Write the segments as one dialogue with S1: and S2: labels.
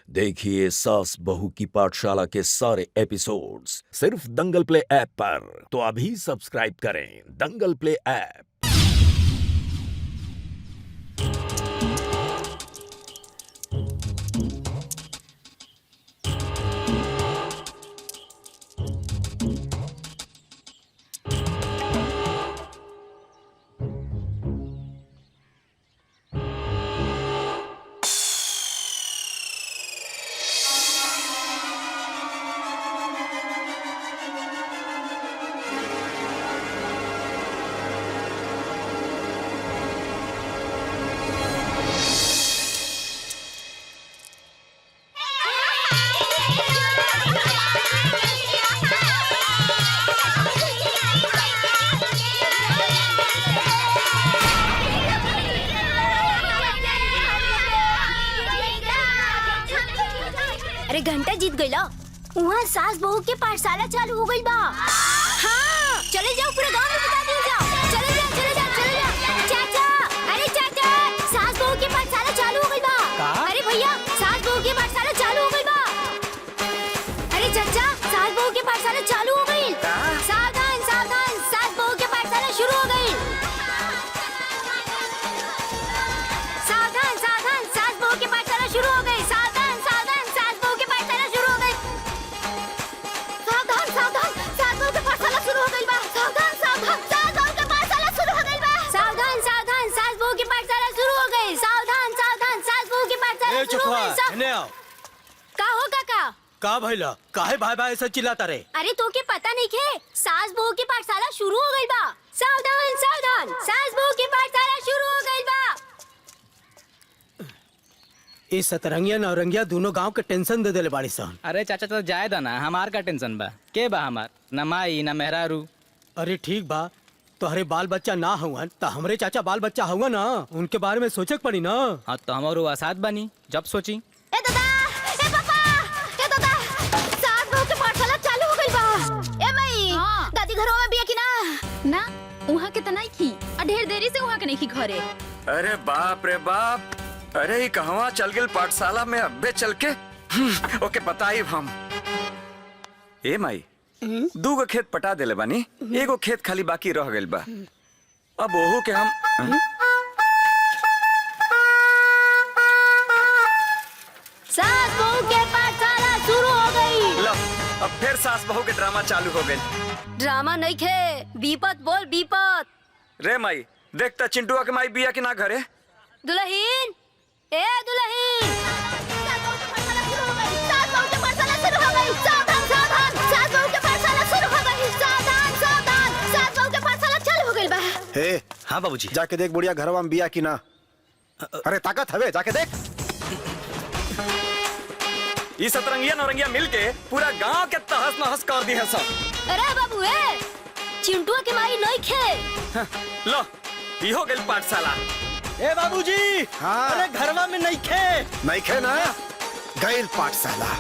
S1: देखिए सास बहू की पाठशाला के सारे एपिसोड्स सिर्फ दंगल प्ले ऐप पर। तो अभी सब्सक्राइब करें दंगल प्ले ऐप।
S2: अरे घंटा जीत गईला। वहाँ सास बहू के पाठशाला चालू हो गई बा। हाँ, चले जाओ पूरे गांव में बता दिया जाओ। चले जाओ, चले जाओ, चले जाओ। चाचा, अरे चाचा, सास बहू की पाठशाला चालू हो गई बा। अरे भैया, सास बहू की पाठशाला चालू हो गई बा। अरे चाचा, सास बहू की पाठशाला चालू हो गई। सावधान, सावधान, सास बहू की पाठशाला शुरू हो गई। सावधान, सावधान, सास बहू की पाठशाला शुरू हो गई। सावधान, सावधान, सास बहू की पाठशाला शुरू हो गई। सावधान, सावधान, सास बहू की पाठशाला शुरू हो गई बा। सावधान, सावधान, सास बहू की पाठशाला शुरू हो गई बा। सावधान, सावधान, सास बहू की पाठशाला शुरू हो गई। सावधान, सावधान, सास बहू की पाठशाला शुरू हो गई।
S3: इन्हें आओ।
S2: का हो काका?
S3: का भइला? काहे भाई भाई ऐसा चिल्लाता रे?
S2: अरे तो के पता नहीं खे, सास बहू की पाठशाला शुरू हो गई बा। सावधान, सावधान, सास बहू की पाठशाला शुरू हो गई बा।
S3: ये सतरंगिया नौरंगिया दोनों गांव के टेंशन दे देले बाड़ी सन।
S4: अरे चाचा तो जाए दा ना, हमार का टेंशन बा। के बा हमार? न माई न मेहरारू।
S3: अरे ठीक बा, तोहरे बाल बच्चा ना हुआ तो हमरे चाचा बाल बच्चा हुआ ना, उनके बारे में सोचे पड़ी ना।
S4: हाँ तो हमारो आसाद बनी जब सोची।
S2: ए दादा, ए पापा, ए दादा, सास बहू की पाठशाला चालू हो गई बा। ए मई, दादी घरों में बिया की ना?
S5: ना, वहाँ के त नहीं थी। ढेर देरी से वहाँ के नहीं थी घरे।
S6: अरे बाप रे बाप, अरे ये कहवा चल गए पाठशाला में अब्बे चल के। ओके बताई हम। ए माई, दूगो खेत पटा देले बानी, एगो खेत खाली बाकी रह गइल बा। अब ओहू के हम
S2: सास बहू के पाठशाला शुरू हो गई।
S6: लो, अब फिर सास बहू के ड्रामा चालू हो गए।
S2: ड्रामा नहीं खे, बीपत बोल बीपत।
S6: रे माई, देखता चिंटुआ के माई बिया कि ना घरे।
S2: दुल्हीन, ए दुल्हीन, सास बहू के पाठशाला शुरू हो गई। सास बहू के पाठशाला शुरू हो गई। सावधान, सावधान, सास बहू के पाठशाला शुरू हो गई। सावधान, सावधान, सास बहू के पाठशाला चालू हो गई बा।
S7: हे,
S4: हाँ बाबूजी।
S7: जाके देख बुढ़िया घरवा में बिया की ना। अरे ताकत हवे, जाके देख।
S6: ये सतरंगिया नौरंगिया मिलके पूरा गांव के तहस नहस कर दी है सब।
S2: अरे बाबू ए, चिंटुआ के माई नहीं खे।
S6: लो, ये हो गई पाठशाला।
S3: ए बाबूजी,
S7: हाँ।
S3: अरे घरवा में नहीं खे।
S7: नहीं खे ना, गैल पाठशाला।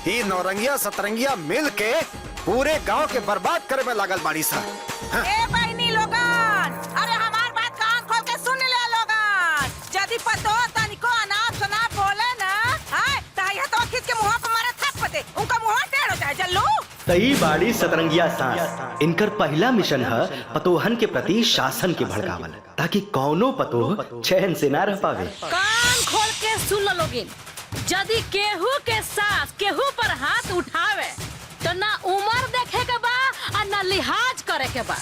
S7: ये नौरंगिया सतरंगिया मिल के पूरे गांव के बर्बाद करे में लागल बाड़ी सा।
S8: ए बहनी लोगन, अरे हमार बात कान खोल के सुन ले लोगन। यदि पतो तनिको अनाप शनाप बोले ना, हाय ताया तो खींच के मुंह पे मारे थप दे, उनका मुंह टेढ़ हो जाए। जल्लू
S9: तई बाड़ी सतरंगिया सास। इनकर पहला मिशन है पतोहन के प्रति शासन के भड़कावल, ताकि कौनो पतोह चैन से ना रह पावे।
S8: कान खोल के सुन लो लोगिन, यदि केहू के सास केहू पर हाथ उठावे तो ना उम्र देखे के बा और ना लिहाज करे के बा।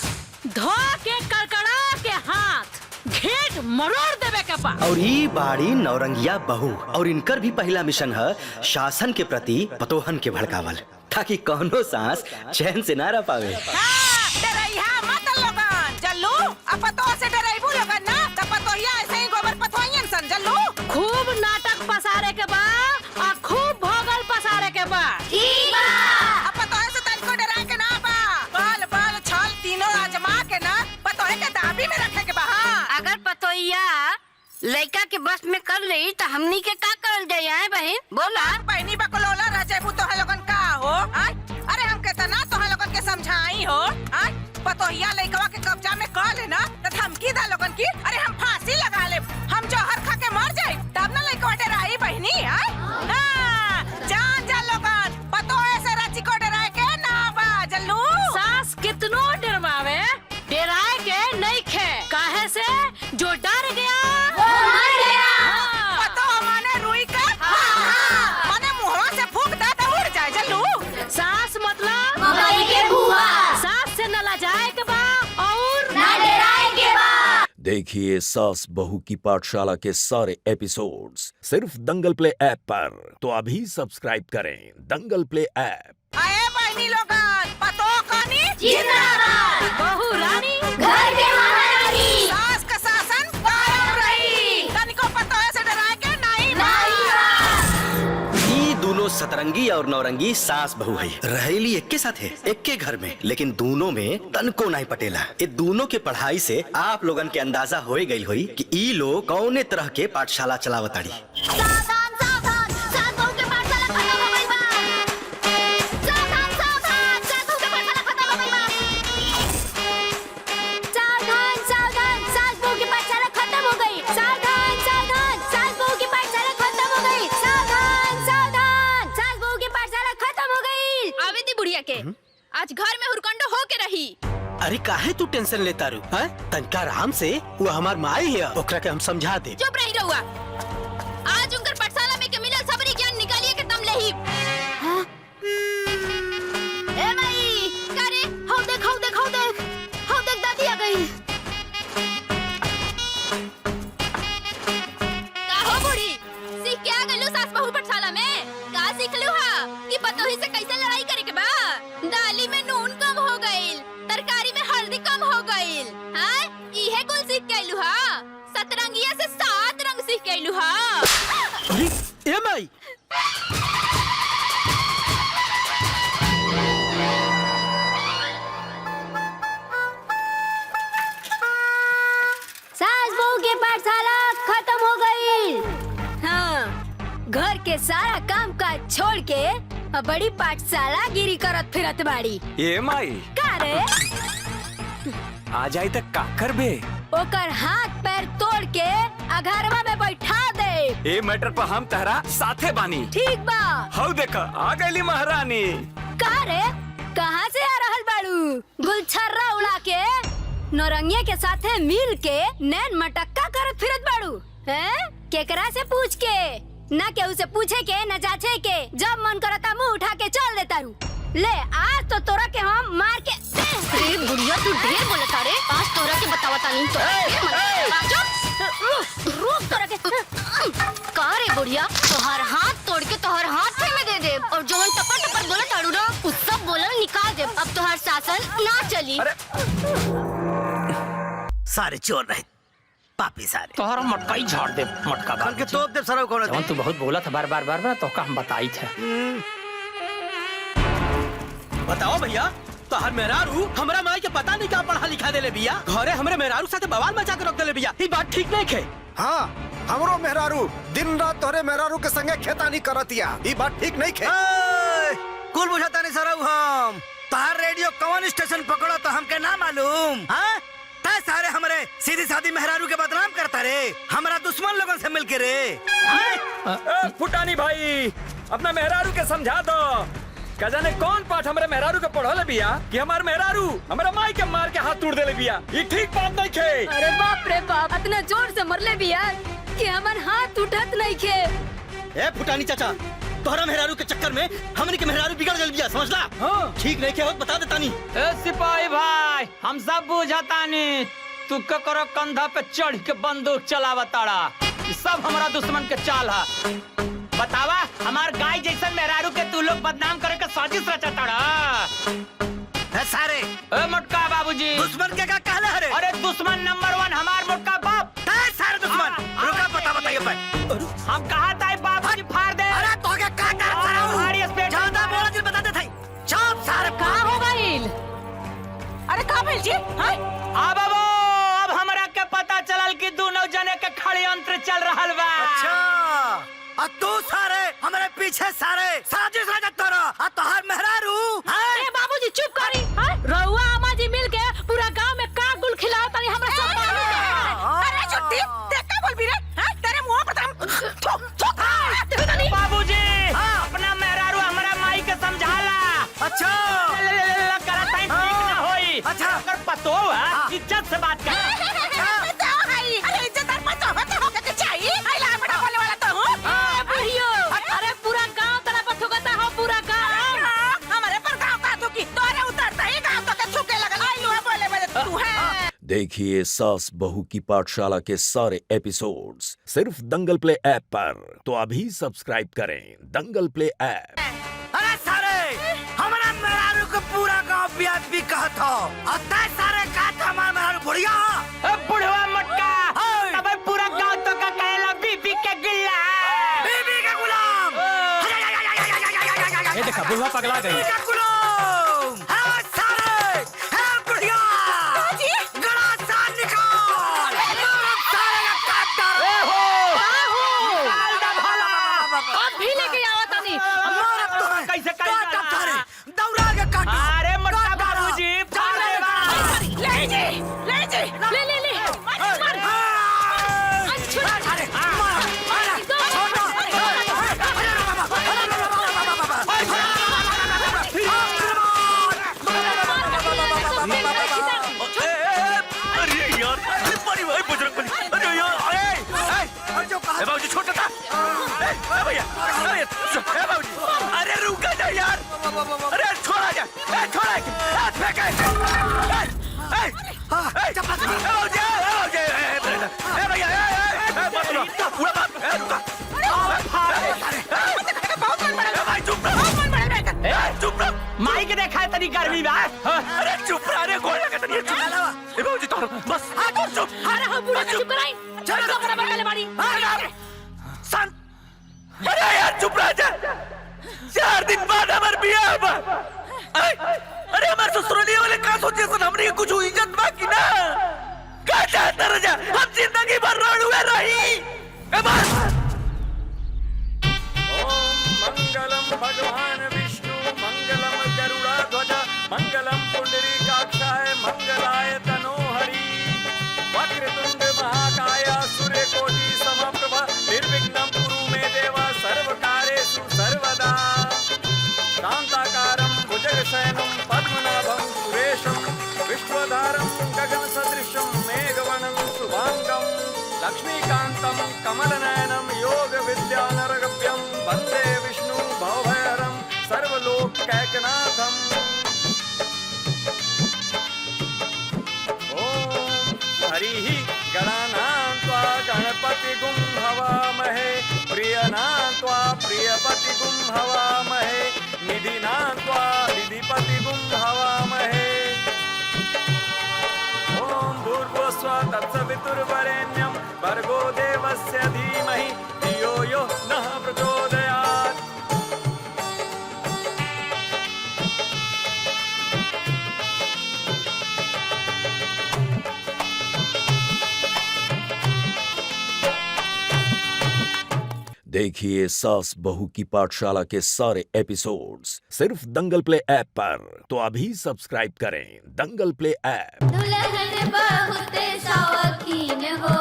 S8: धो के कड़कड़ा के हाथ घेट मरोड़ देवे के बा।
S9: और ये बाड़ी नौरंगिया बहू, और इनकर भी पहला मिशन है शासन के प्रति पतोहन के भड़कावल, ताकि कौनो सांस चैन से ना रह पावे।
S8: डरैया मत लोगन। जल्लू अब पतो से डराइबू लोगन ना, तब पतोहिया ऐसे ही गोबर पतोहियन सन। जल्लू खूब नाटक पसारे के बा और खूब भोगल पसारे के बा।
S2: ठीक बा।
S8: अब पतोहे से तनिको डराए के ना बा। बाल बाल छाल तीनों आजमा के ना पतोहे के दाबी में रखे के बा। हाँ।
S10: अगर पतोहिया लड़का के बस में कर ली तो हमनी के का करल जाए है बहन? बोला।
S8: बहनी बकलोला रजेबू तो लोगन का हो। अरे हम कहता ना तो लोगन के समझाई हो। पतोहिया लइकवा के कब्जा में कर लेना तो धमकी दा लोगन की। अरे हम फांसी लगा ले, हम जौहर खा के मर जाए तब ना लइकवा डराई बहनी।
S1: देखिए सास बहू की पाठशाला के सारे एपिसोड्स सिर्फ दंगल प्ले ऐप पर। तो अभी सब्सक्राइब करें दंगल प्ले ऐप।
S8: आए बहनी लोगन पतो कानी
S2: जिंदाबाद
S8: बहू रानी
S2: घर के महारानी
S8: सास का शासन कायम रही। तनिको पतो है से डराए के नहीं
S9: ई दोनों सतरंगी और नौरंगी सास बहू है, रहेली एक के साथ है, एक के घर में, लेकिन दोनों में तनको नहीं पटेला। ये दोनों के पढ़ाई से आप लोगन के अंदाजा हो गई हुई कि ई लोग कौने तरह के पाठशाला चलावताड़ी।
S2: सावधान सावधान सास बहू के पाठशाला खत्म हो गई बा। सावधान सावधान सास बहू के पाठशाला खत्म हो गई बा। सावधान सावधान सास बहू की पाठशाला खत्म हो गई। सावधान सावधान सास बहू की पाठशाला खत्म हो गई। सावधान सावधान सास बहू की पाठशाला खत्म हो गई।
S5: आवे दी बुढ़िया के आज घर में हुरकंडो हो के रही।
S3: अरे काहे तू टेंशन लेता रू? हैं? तनका आराम से, वो हमार माई है, ओकरा के हम समझा दे।
S5: चुप रही रहुआ। आज उनकर पाठशाला में के मिलल सबरी ज्ञान निकालिए के दम लेही।
S2: ए माई
S5: करे
S2: हौ देख हौ देख हौ देख हौ देख दादी आ गई।
S5: का हो बूढ़ी सीख के आ गइलू सास बहू पाठशाला में? का सीखलू हा कि पतोही से कैसे लड़ाई करे के बा? दाली में नून कम हो गइल, तरकारी में हल्दी कम हो गइल। हां इहे कुल सीख के आइलू हा? सतरंगिया से 7 रंग सीख के आइलू हा?
S3: अरे ए माई
S2: सास बहू के पाठशाला खत्म हो गई। हाँ घर के सारा काम काज छोड़ के अब बड़ी पाठशाला गिरी करत फिरत बाड़ी।
S6: ये माई
S2: का रे?
S6: आ जाई तक का करबे?
S2: ओकर हाथ पैर तोड़ के अघरवा में बैठा दे।
S6: ए मैटर पर हम तहरा साथे बानी।
S2: ठीक बा।
S6: हौ देख आ गईली महारानी।
S2: का रे कहाँ से आ रहल बाड़ू? गुलछर्रा उड़ा के नौरंगिया के साथे मिल के नैन मटक्का करत फिरत बाड़ू? हैं? केकरा से पूछ के? ना केहू से पूछे के न जांचे के, जब मन करता मुंह उठा के चल देता रू। ले आज तो तोरा के हम मार के।
S5: अरे बुढ़िया तू ढेर बोलता रे। आज तोरा के बतावता नहीं तो
S2: रुक तोरा के।
S5: का रे बुढ़िया तोहर हाथ तोड़ के तोहर हाथ में दे दे और जवन टपर टपर बोलत ताड़ू ना उ सब बोलल निकाल दे। अब तोहर शासन ना चली।
S9: सारे चोर रहे, पापी सारे।
S4: तोहरा मटका ही झाड़ दे, मटका
S9: कल के तोप दे सारा कोना
S4: जवन तू बहुत बोला था बार बार तो का हम बताई थे।
S3: बताओ भैया, तो हर मेहरारू हमरा माई के पता नहीं क्या पढ़ा लिखा देले बिया, घरे हमरे मेहरारू साथे बवाल मचा के रख देले बिया। ई बात ठीक नहीं खे।
S7: हाँ हमरो मेहरारू दिन रात तोरे मेहरारू के संगे खेतानी करतिया। ई बात ठीक नहीं खे।
S9: कुल बुझाता नहीं सारा हम। तार रेडियो कौन स्टेशन पकड़ो तो हमके ना मालूम। हाँ सारे हमरे सीधी सादी मेहरारू के बदनाम करता रे, हमारा दुश्मन लोगों से मिलके रे।
S6: फुटानी भाई अपना मेहरारू के समझा दो। का जाने कौन पाठ हमारे मेहरारू के पढ़ल बिया कि हमार मेहरारू हमारा माई के मार के हाथ तोड़ देले बिया। ये ठीक बात नहीं खे।
S2: अरे बाप रे बाप, इतना जोर से मरले बिया कि हमार हाथ उठत नहीं खे।
S9: ए फुटानी चाचा, तोहरा मेहरारू के चक्कर में हमने के मेहरारू बिगड़ गल बिया, समझला? हाँ। ठीक नहीं क्या होत बता देता नहीं।
S4: ए सिपाही भाई हम सब बुझातानी, तू ककरो कंधा पे चढ़ के बंदूक चलावताड़ा। ये सब हमारा दुश्मन के चाल है। बतावा हमार गाय जैसन मेहरारू के तू लोग बदनाम करे के साजिश रचताड़ा।
S9: सारे
S4: ए मोटका बाबूजी
S9: दुश्मन के का कहले हरे?
S4: अरे दुश्मन नंबर 1 हमार मोटका बाप।
S9: सारे दुश्मन रुका पता बताइए भाई।
S4: हम कहा था बाबूजी फाड़ दे।
S9: अरे तो के का कर ज्यादा बोला जी बता दे थाई। चुप सारे।
S8: का हो गइल? अरे का भइल जी? हां
S4: आ बाबू अब हमरा के पता चलल कि दोनों जने के षड्यंत्र चल रहल बा।
S9: अच्छा आ तू सारे हमारे पीछे सारे साजिश रचत तोरा आ तोहर मेहरारू।
S8: अरे बाबूजी चुप करी। हां रउआ अम्मा जी मिल के पूरा गांव में का गुल खिलाओ तनी हमरा सब मालूम है। अरे छुट्टी देख का बोल भी रे? हां तेरे मुंह पर
S4: बाबूजी अपना मेहरारू हमरा माई के समझाला।
S9: अच्छा
S4: करत है ठीक ना होई।
S9: अच्छा
S4: अगर पतो है इज्जत से बात कर।
S8: अरे इज्जतदार मत हो के चाहिए। आई ला बड़ा बोलने वाला तो हूं। बुढ़ियो अरे पूरा गांव तेरा पर थुकता हो, पूरा गांव हमारे पर गांव का थुकी तोरे उतरता ही गांव तो के छुके लगल। आई लो बोले तू है।
S1: देखिए सास बहू की पाठशाला के सारे एपिसोड्स सिर्फ दंगल प्ले ऐप पर। तो अभी सब्सक्राइब करें दंगल प्ले ऐप।
S3: अरे सारे हमारा मेहरारू को पूरा गांव बीआईपी कहत हो और तय सारे कहत हमारा मेहरारू बुढ़िया हो।
S4: बुढ़वा मटका तब पूरा गांव तो का कहला बीबी के गिल्ला
S3: बीबी के गुलाम।
S4: ये देखा बुढ़वा पगला गई।
S3: अरे रुका जा यार, अरे छोड़ा जा, छोड़ा
S4: माई के देखा है तनी गर्मी बा।
S3: अरे चुप रहा, अरे गोला का तनी चुप। ए बाबूजी तो बस चुप।
S8: अरे हम बुढ़ा चुप कराई। चलो तो बराबर वाले बाड़ी।
S3: शांत। अरे यार चुप रह जा। 4 दिन बाद हमार बियाह बा। अरे हमार ससुराली वाले का सोचे सन हमनी के कुछ इज्जत बाकी ना। का चाहता रह जा, हम जिंदगी भर रोडुए रही। ए बस। ओम मंगलम भगवान विष्णु मंगलम गरुड़ध्वज मंगलम पुंडरीकाक्षाय मंगलाय तनोहरि वक्रतुंड महाकाय सूर्यकोटि समप्रभ निर्विघ्नं कुरु मे देव सर्वकार्येषु सर्वदा शांताकारं भुजगशयनं पद्मनाभं सुरेशं विश्वधारं गगनसदृशं मेघवर्णं शुभांगं लक्ष्मीकान्तं कमलनयनं योगविद्यानरगभ्यं वन्दे विष्णु भवभयहरं सर्वलोकैकनाथम्। हरिः गणानां त्वा गणपतिगुं हवामहे प्रियनां त्वा प्रियपतिगुं हवामहे निधिनां त्वा निधिपतिगुं हवामहे। ॐ भूर्भुवस्सुवः तत्सवितुर्वरेण्यं भर्गो देवस्य धीमहि धियो यो नः प्रचोदयात्।
S1: देखिए सास बहू की पाठशाला के सारे एपिसोड्स सिर्फ दंगल प्ले ऐप पर। तो अभी सब्सक्राइब करें दंगल प्ले ऐप।
S2: दुल्हन बहुत शौकीन हो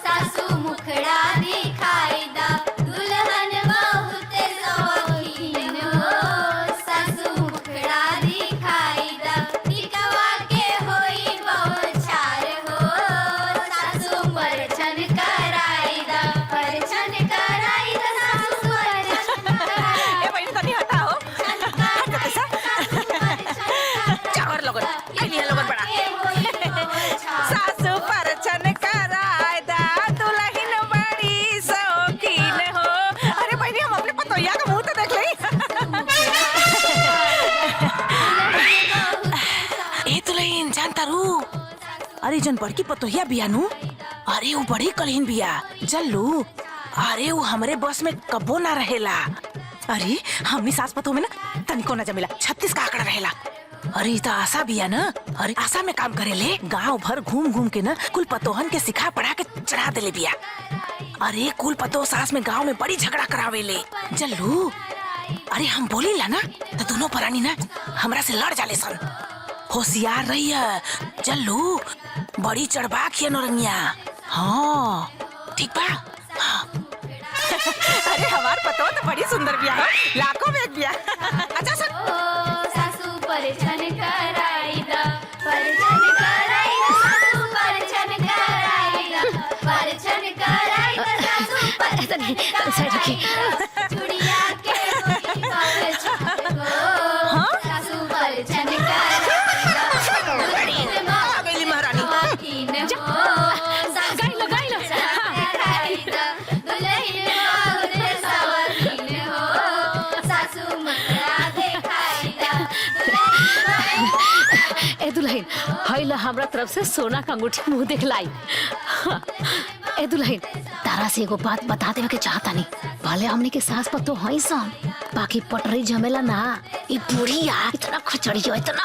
S2: सासू मुखड़ा दिखाई दा। दुल्हन बहुत शौकीन हो सासू मुखड़ा दिखाई दा। टिकवा के होई बहुचार हो सासू परछन कराई दा। परछन कराई दा सासू परछन कराई।
S8: ए बहन तनी हटाओ। चावर लोगन ये लिया लोगन बड़ा। सासू परछन कराय दा दुल्हन बड़ी शौकीन हो। अरे बहनी हम अपने पतोहिया का मुंह तो देख लई। ए दुल्हन जानता रू, अरे जन बड़की पतोहिया बिया नु, अरे वो बड़ी कलीन बिया जल्लू। अरे वो हमरे बस में कबो ना रहेला। अरे हमनी सास पतो में ना तनिको ना जमेला, 36 का आंकड़ा रहेला। अरे तो आशा बिया ना, अरे आशा में काम करेले। गांव भर घूम घूम के ना कुल पतोहन के सिखा पढ़ा के चढ़ा देले बिया। अरे कुल पतो सास में गांव में बड़ी झगड़ा करावेले जल्लू। अरे हम बोली ला ना तो दोनों परानी ना हमरा से लड़ जाले सन। होशियार रही है जल्लू, बड़ी चढ़बाक है नौरंगिया। हाँ ठीक बा। हाँ। अरे हमार पतो तो बड़ी सुंदर बिया है, लाखों में एक बिया। अच्छा सुन।
S2: सासू परछन कराई दा। परछन कराई दा सासू परछन कराई दा। परछन कराई दा सासू परछन कराई दा। चुड़िया के होई परछन हो सासू परछन कराई दा।
S8: आ गई महारानी। दुल्हन हैला हमरा तरफ से सोना का अंगूठी मुंह दिखलाई। ए दुल्हन तारा से एगो बात बता देवे के चाहता नहीं। भले हमने के सास पतो हई सन, बाकी पटरी जमेला ना। ये बुढ़िया इतना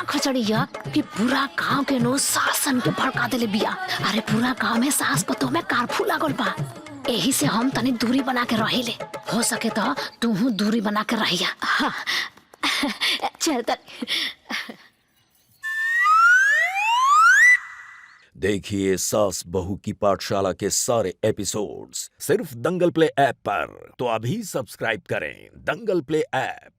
S8: खचड़िया कि पूरा गांव के नो शासन के भड़का देले बिया। अरे पूरा गांव में सास पतो में कारफू लागल बा। यही से हम तनी दूरी बना के रहिले। हो सके तो तू दूरी बना के रहिया। हाँ। चल तनी।
S1: देखिए सास बहू की पाठशाला के सारे एपिसोड्स सिर्फ दंगल प्ले ऐप पर। तो अभी सब्सक्राइब करें दंगल प्ले ऐप।